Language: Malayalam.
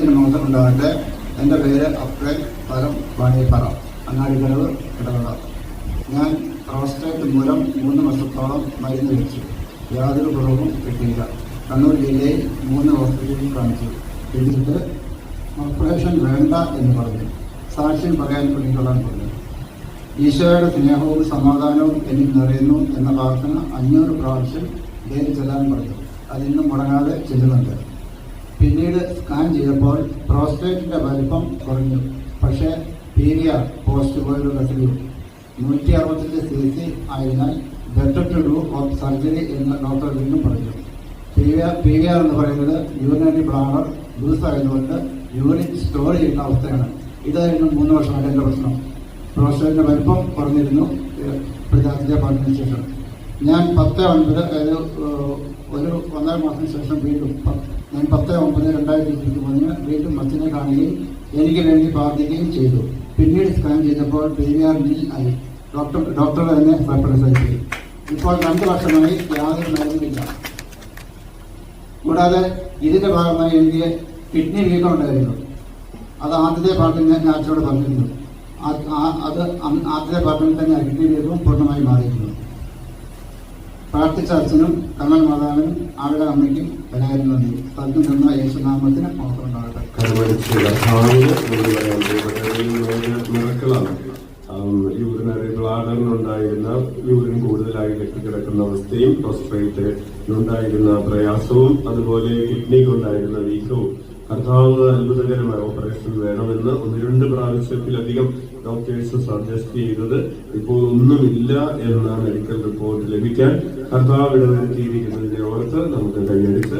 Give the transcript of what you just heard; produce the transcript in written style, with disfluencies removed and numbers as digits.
ദൈവത്തിന് മഹത്വം ഉണ്ടാകട്ടെ. എൻ്റെ പേര് അപ്രേൽ സ്ഥലം വാണിയപ്പാറ, അങ്ങാടിക്കടവ്, ഇടവക. ഞാൻ പ്രോസ്റ്റേറ്റ് മൂലം 3 വർഷത്തോളം മരുന്ന് കഴിച്ചു. യാതൊരു കുറവും കിട്ടിയില്ല. കണ്ണൂർ ജില്ലയിൽ 3 ഹോസ്പിറ്റലിൽ കാണിച്ചു. എന്നിട്ട് ഓപ്പറേഷൻ വേണ്ട എന്ന് പറഞ്ഞു. സാക്ഷ്യം പറയാൻ വേണ്ടിക്കൊള്ളാൻ പറഞ്ഞു. ഈശോയുടെ സ്നേഹവും സമാധാനവും എനിക്ക് നിറയുന്നു എന്ന പ്രാർത്ഥന 500 പ്രാവശ്യം ഡെയിലി ചെല്ലാൻ പറഞ്ഞു. അതിന്നും മുടങ്ങാതെ ചെല്ലുന്നുണ്ട്. പിന്നീട് സ്കാൻ ചെയ്തപ്പോൾ പ്രോസ്റ്റേറ്റിന്റെ വലിപ്പം കുറഞ്ഞു. പക്ഷേ PVR post point residue 165 cc ആയതിനാൽ better to do of surgery എന്ന് ഡോക്ടർ വീണ്ടും പറഞ്ഞു. PVR എന്ന് പറയുന്നത് യൂറിനറി ബ്ലാഡർ ലൂസ് ആയതുകൊണ്ട് യൂറിൻ സ്റ്റോർ ചെയ്യുന്ന അവസ്ഥയാണ്. ഇതായിരുന്നു 3 വർഷമായിട്ട് എൻ്റെ പ്രശ്നം. പ്രോസ്റ്റേറ്റിന്റെ വലിപ്പം കുറഞ്ഞിരുന്നു. പ്രജാതിന്റെ പഠനത്തിന് ശേഷം ഞാൻ 10/9, അതായത് ഒരു 1.5 മാസത്തിന് ശേഷം വീണ്ടും ഞാൻ 10/9/2023 വീണ്ടും അച്ഛനെ കാണുകയും എനിക്ക് വേണ്ടി പ്രാർത്ഥിക്കുകയും ചെയ്തു. പിന്നീട് സ്കാൻ ചെയ്തപ്പോൾ PVR നീൽ ആയി. ഡോക്ടർ തന്നെ സർപ്രൈസ് ആയി. ഇപ്പോൾ 2 വർഷമായി യാതൊരു മരുന്നില്ല. കൂടാതെ ഇതിന്റെ ഭാഗമായി എനിക്ക് കിഡ്നി വീക്കം ഉണ്ടായിരുന്നു. അത് ആദ്യത്തെ പാർട്ടിൽ ഞാൻ അച്ഛനോട് പറഞ്ഞിരുന്നു. അത് ആദ്യത്തെ പാർട്ടിൽ തന്നെ കിഡ്നി വീക്കവും പൂർണ്ണമായി മാറിയിരുന്നു. പ്രാർത്ഥിച്ച അച്ഛനും കണ്ണൻ മാതാവിനും അവരുടെ അമ്മയ്ക്കും എല്ലാവരും നന്ദി. സ്ഥലത്ത് നിന്ന് യേശുനാമത്തിന് മാത്രം ഉണ്ടാകട്ടെ. യൂറിനറി ബ്ലാഡറിനുണ്ടായിരുന്ന യൂറിൻ കൂടുതലായി കെട്ടിക്കിടക്കുന്ന അവസ്ഥയും, പ്രോസ്റ്റേറ്റിനുണ്ടായിരുന്ന പ്രയാസവും, അതുപോലെ കിഡ്നിക്കുണ്ടായിരുന്ന വീക്കവും കർത്താവ് അത്ഭുതകരമായ ഓപ്പറേഷൻ വേണമെന്ന് 1-2 പ്രാവശ്യത്തിലധികം ഡോക്ടേഴ്സ് സജസ്റ്റ് ചെയ്തത് ഇപ്പോൾ ഒന്നുമില്ല എന്ന മെഡിക്കൽ റിപ്പോർട്ട് ലഭിക്കാൻ കർത്താവ് ഇടവരുത്തിയിരിക്കുന്നതിനെ ഓർത്ത് നമുക്ക് കൈയടിച്ച്